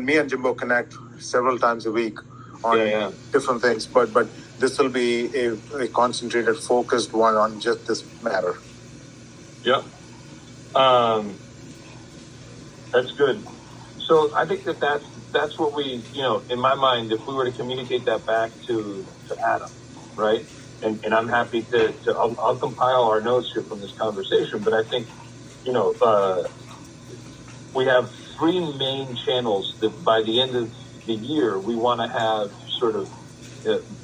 me and Jimbo connect several times a week on different things, but this will be a concentrated, focused one on just this matter. Yeah. That's good. So I think that's what we, in my mind, if we were to communicate that back to Adam, right? And I'm happy to I'll compile our notes here from this conversation, but I think, we have three main channels that by the end of the year, we want to have sort of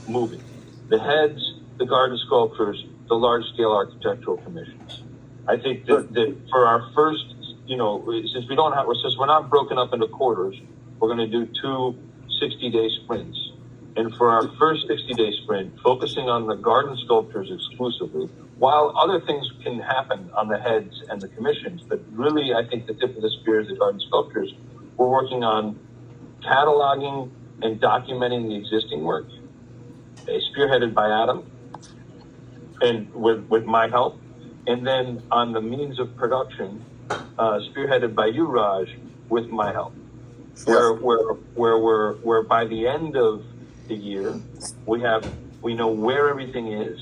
moving. The heads, the garden sculptures, the large-scale architectural commissions. I think that for our first, since we're not broken up into quarters, we're going to do 2 60-day sprints. And for our first 60-day sprint, focusing on the garden sculptures exclusively, while other things can happen on the heads and the commissions, but really I think the tip of the spear is the garden sculptures. We're working on cataloging and documenting the existing work, spearheaded by Adam and with my help. And then on the means of production, spearheaded by you, Raj, with my help. Where by the end of the year, we know where everything is,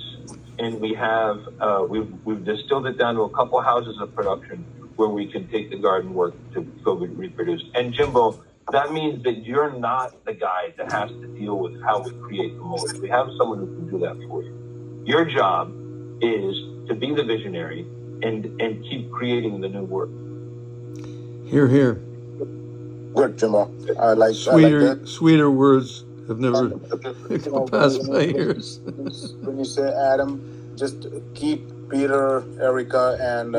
and we've distilled it down to a couple houses of production where we can take the garden work to go be reproduced. And Jimbo, that means that you're not the guy that has to deal with how we create the mold. We have someone who can do that for you. Your job is to be the visionary and keep creating the new work. Hear, hear. Good, Jimbo. I like that. Sweeter words have never passed my ears. When you say Adam, just keep Peter, Erica, and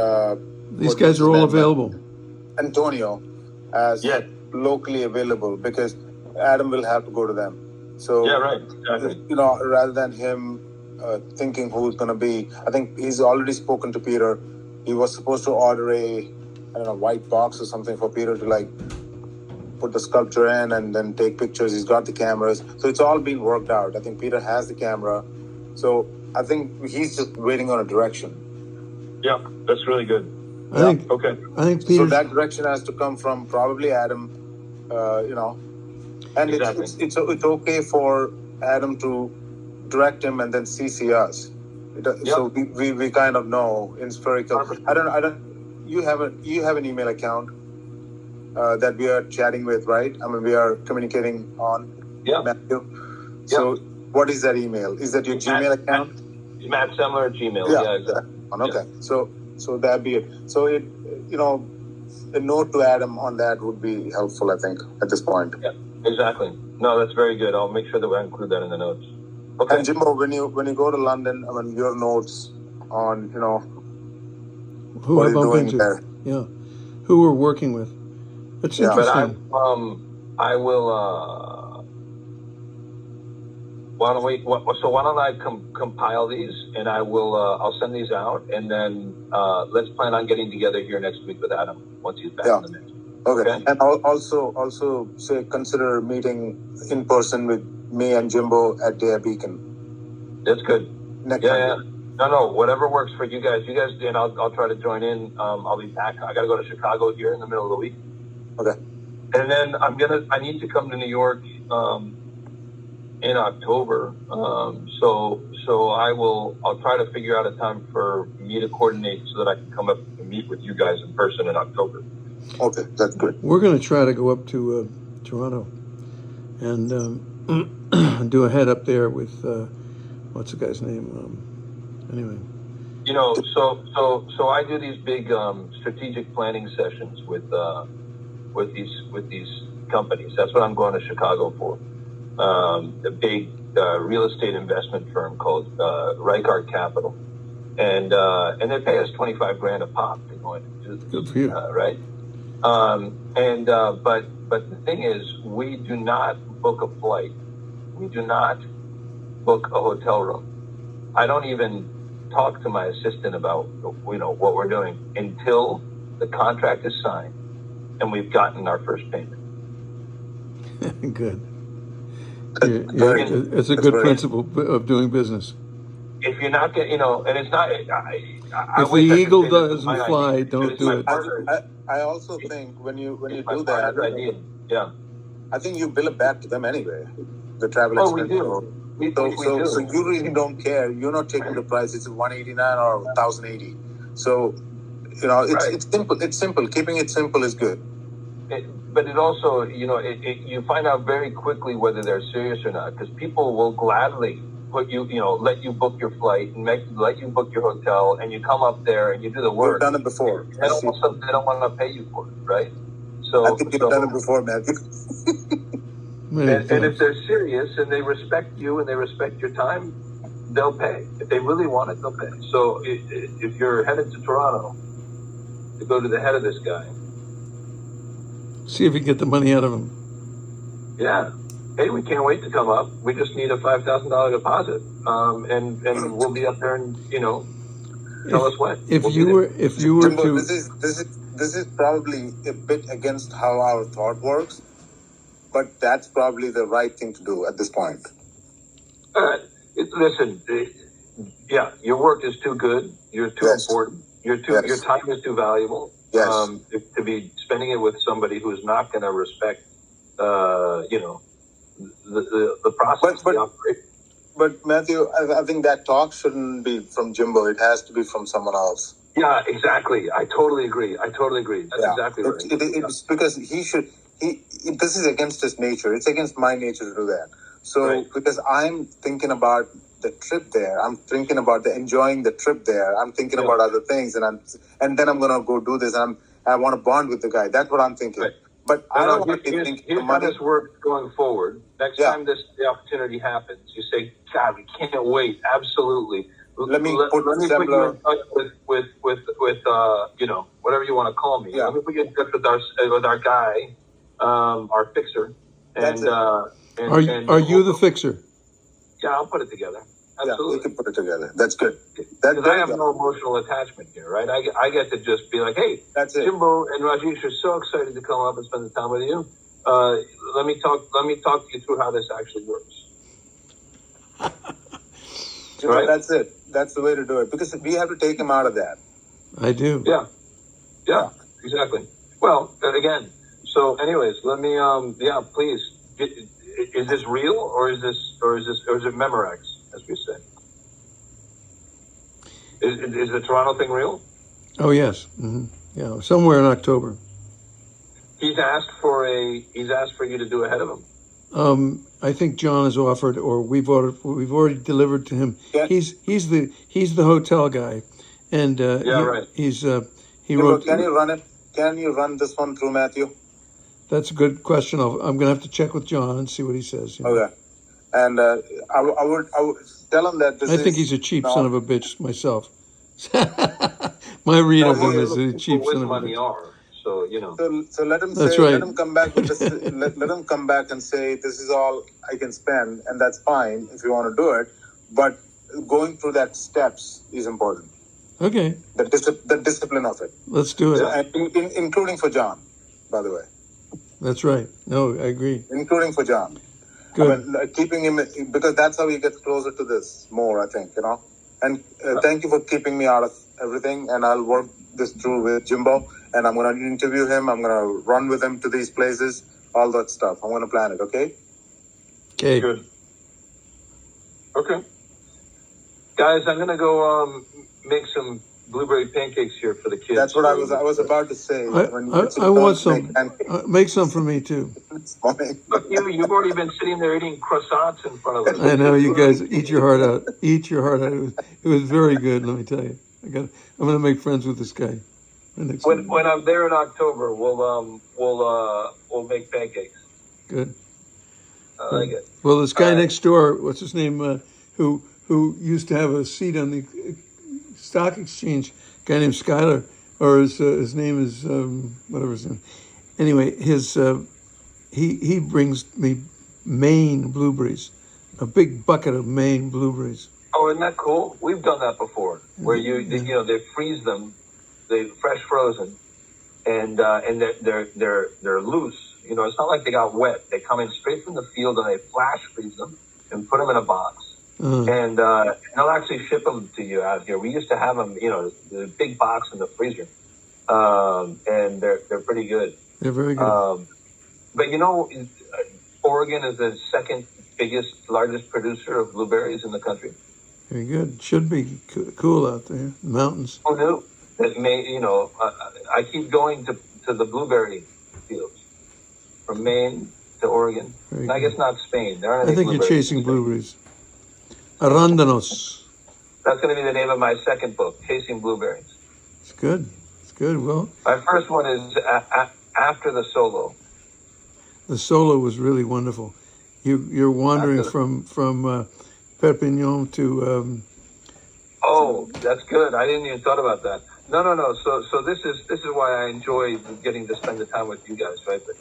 these guys are all available. Antonio as locally available, because Adam will have to go to them. So right. Exactly. Rather than him thinking who's going to be, I think he's already spoken to Peter. He was supposed to order a white box or something for Peter to put the sculpture in and then take pictures. He's got the cameras. So it's all been worked out. I think Peter has the camera. So I think he's just waiting on a direction. Yeah, that's really good. I think Peter's... So that direction has to come from probably Adam, And exactly. it's okay for Adam to direct him and then CC us. So we kind of know in spherical. I don't. You have an email account that we are chatting with, right? I mean, we are communicating on. Yeah. Matthew. So what is that email? Is that your Gmail account? Matt Semler at Gmail. Yeah. Exactly. Okay. So that'd be it. So a note to Adam on that would be helpful, I think, at this point. Yeah. Exactly. No, that's very good. I'll make sure that we include that in the notes. Okay. And Jimbo, when you go to London, I mean, your notes on who what I are you bump doing into, there? who we're working with. It's interesting. But I will. Why don't I compile these, and I will. I'll send these out, and then let's plan on getting together here next week with Adam once he's back in the mix. Okay. And I'll also say consider meeting in person with me and Jimbo at Dea Beacon. That's good. Next time. Yeah. No, whatever works for you guys. And I'll try to join in. I'll be back. I got to go to Chicago here in the middle of the week. Okay. And then I need to come to New York in October. So I'll try to figure out a time for me to coordinate so that I can come up and meet with you guys in person in October. Okay, that's good. We're going to try to go up to Toronto and do a head up there with what's the guy's name? Anyway. So I do these big strategic planning sessions with these companies. That's what I'm going to Chicago for. A big real estate investment firm called Reichart Capital, and they pay us $25,000 a pop to go in and do this. Good for you, right? But the thing is, we do not book a flight. We do not book a hotel room. I don't even talk to my assistant about what we're doing until the contract is signed and we've gotten our first payment. Good. It's a good principle of doing business. If you're not getting, and it's not. If the eagle doesn't fly, don't do it. I also think when you do that, idea. Yeah. I think you bill it back to them anyway, the travel Oh, we expense. do. We So do. you really don't care. You're not taking the price. It's 189 or 1080. So Right. it's simple. It's simple. Keeping it simple is good. But it also, you find out very quickly whether they're serious or not, because people will gladly put you, let you book your flight and let you book your hotel, and you come up there and you do the You've work. done it before. And also, they don't want to pay you for it, right? So I think you've done it before, Matthew. And if they're serious and they respect you and they respect your time, they'll pay. If they really want it, they'll pay. So if you're headed to Toronto to go to the head of this guy, See if you can get the money out of him. yeah, hey, we can't wait to come up. We just need a $5,000 deposit, and we'll be up there and tell us when. If We'll you be were there. to, This is probably a bit against how our thought works, but that's probably the right thing to do at this point. Listen, yeah, your work is too good. You're too Yes. important. Your Yes. time is too valuable. Yes. To be spending it with somebody who's not going to respect, the process, But- the operation. But Matthew, I think that talk shouldn't be from Jimbo. It has to be from someone else. Yeah, exactly. I totally agree. That's exactly right. It's because this is against his nature. It's against my nature to do that. So Right. because I'm thinking about the trip there, I'm thinking about enjoying the trip there. I'm thinking Yeah. about other things, and then I'm gonna go do this. And I want to bond with the guy. That's what I'm thinking. Right. But I don't want to here's, think here's how this works going forward. Next Yeah. time the opportunity happens, you say, "God, we can't wait." Absolutely. Let me put put you Zembler- in touch with whatever you want to call me. Yeah. Let me put you in touch with our guy, our fixer, That's and it. are you the fixer? Yeah, I'll put it together. Yeah, we Absolutely. can put it together. That's good. Because I have no emotional attachment here, right? I get to just be like, hey, That's it. Jimbo and Rajesh are so excited to come up and spend the time with you. Let me talk to you through how this actually works. Jimbo, Right. That's it. That's the way to do it because we have to take him out of that. I do. Yeah, exactly. Well, again, so anyways, let me, please, is this real or is it Memorex, as we say? Is the Toronto thing real? Oh yes. Yeah, somewhere in October. He's asked for you to do ahead of him. I think John has offered, or we've already delivered to him. Yeah. He's the hotel guy, and right. He Jimbo, wrote. can you run it? Can you run this one through Matthew? That's a good question. I'm going to have to check with John and see what he says. Okay. And I would tell him that I think he's a cheap son of a bitch myself. My read of him is a cheap son of a money bitch. are, so So let him That's say. right. Let him come back with this. let him come back and say this is all I can spend, and that's fine if you want to do it. But going through that steps is important. Okay, The discipline of it, let's do it. and including for John, by the way, That's right. No, I agree. including for John. Good. I mean, keeping him because that's how he gets closer to this more. I think And thank you for keeping me out of everything. And I'll work this through with Jimbo. And I'm going to interview him. I'm going to run with him to these places. All that stuff. I'm going to plan it. Okay. Okay. good. Okay, guys, I'm gonna go make some blueberry pancakes here for the kids. That's what I was about to say. I want some. Make some for me too. Look, you've already been sitting there eating croissants in front of us. I know you guys eat your heart out. Eat your heart out. It was very good. Let me tell you. I'm gonna make friends with this guy. When I'm there in October, we'll make pancakes. Good. I like it. Well, this guy All right. next door, what's his name? Who used to have a seat on the stock exchange? A guy named Skylar, or his name is whatever his name. Anyway, he brings me Maine blueberries, a big bucket of Maine blueberries. Oh, isn't that cool? We've done that before, where they freeze them, they fresh frozen, and they're loose. It's not like they got wet. They come in straight from the field and they flash freeze them and put them in a box. And they'll actually ship them to you out here. We used to have them, the big box in the freezer, and they're pretty good. They're very good. But Oregon is the second largest producer of blueberries in the country. Very good. Should be cool out there, mountains. Who knew? That I keep going to the blueberry fields from Maine to Oregon. Very And I good. guess not Spain. There aren't I any think you're blueberries. chasing blueberries. Arándanos. That's going to be the name of my second book, Chasing Blueberries. It's good. It's good. Well, My first one is after the solo. the solo was really wonderful. You're wandering After from Perpignan to Oh, that's good. I didn't even thought about that. No. So this is why I enjoy getting to spend the time with you guys, right? But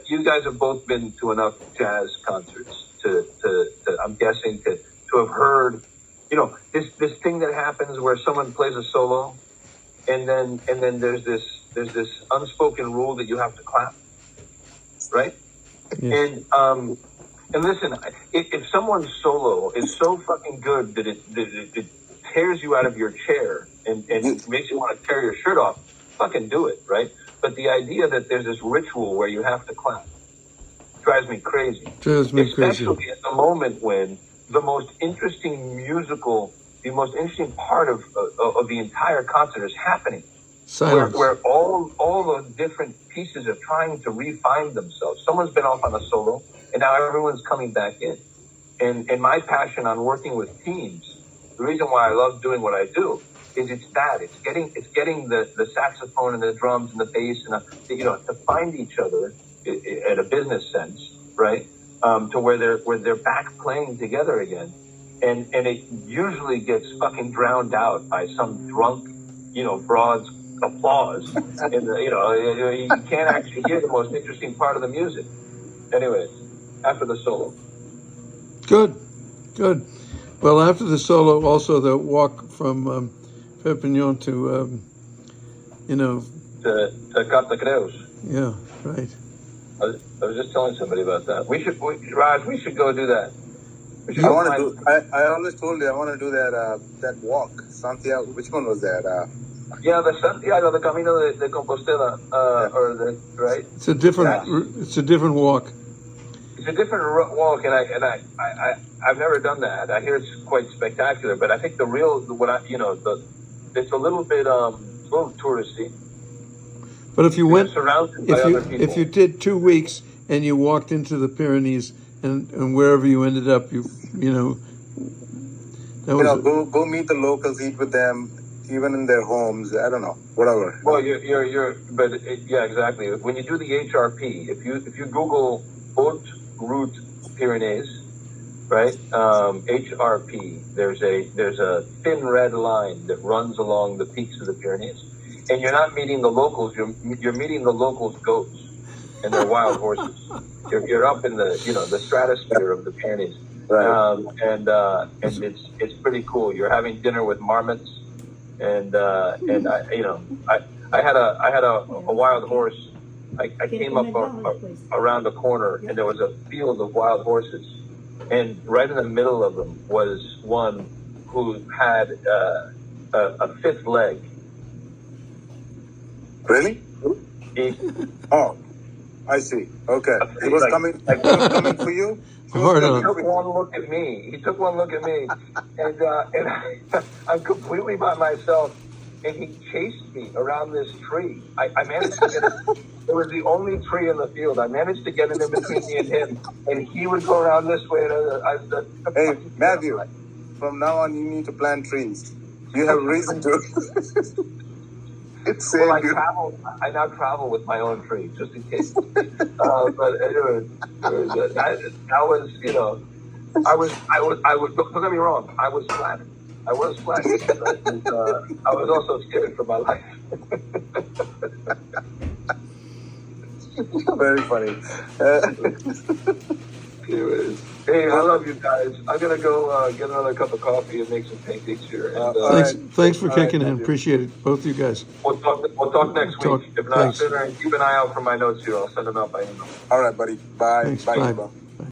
you guys have both been to enough jazz concerts to I'm guessing to have heard, this thing that happens where someone plays a solo, and then there's this unspoken rule that you have to clap, right? yes. And listen, if someone's solo is so fucking good that it tears you out of your chair and makes you want to tear your shirt off, fucking do it, right? But the idea that there's this ritual where you have to clap drives me crazy. Drives me crazy. Especially at the moment when the most interesting part of the entire concert is happening. Silence. Where all the different pieces are trying to refine themselves. Someone's been off on a solo, and now everyone's coming back in. And my passion on working with teams, the reason why I love doing what I do, is it's getting the saxophone and the drums and the bass and to find each other in a business sense, right? To where they're back playing together again, and it usually gets fucking drowned out by some drunk, broad's applause, and you can't actually hear the most interesting part of the music. Anyways, after the solo. Good. Well, after the solo, also the walk from Perpignan to, To Cartagreus. yeah, right. I was just telling somebody about that. Raj, we should go do that. We should I go want to find- do. I always told you I want to do that walk. Santiago. Which one was that? Yeah, the Santiago, the Camino de Compostela, right? It's a different. Yeah. It's a different walk. It's a different walk, and I've never done that. I hear it's quite spectacular, but I think it's a little bit touristy. But if you went, Surrounded by other people. if you did 2 weeks and you walked into the Pyrenees and wherever you ended up, that was Go meet the locals, eat with them, even in their homes. I don't know, whatever. Well, yeah, exactly. When you do the HRP, if you Google Haute Route Pyrenees, right? HRP. There's a thin red line that runs along the peaks of the Pyrenees, and you're not meeting the locals. You're meeting the locals' goats and their wild horses. You're up in the stratosphere of the Pyrenees, Right. and it's pretty cool. You're having dinner with marmots, and I had a wild horse. I came up around the corner, and there was a field of wild horses, and right in the middle of them was one who had a fifth leg. Really? He, Oh, I see. Okay. He was coming for you. hard He on. took one look at me, and I'm completely by myself, and he chased me around this tree. I managed to get it. It was the only tree in the field. I managed to get it in between me and him, and he would go around this way. Hey, Matthew. From now on, you need to plant trees. You have reason to. It's Well, saved you. I now travel with my own tree, just in case. But anyway, that was, I was. Don't get me wrong. I was flattered. I was also scared for my life. Very funny. Anyways, hey, I love you guys. I'm gonna go get another cup of coffee and make some pancakes here. And, All Thanks, right. thanks for All right, kicking in. Matthew. Appreciate it, both of you guys. We'll talk next Talk. week. If not Thanks. sooner, keep an eye out for my notes here. I'll send them out by email. All right, buddy. Bye. Thanks. Bye, Bye. bro.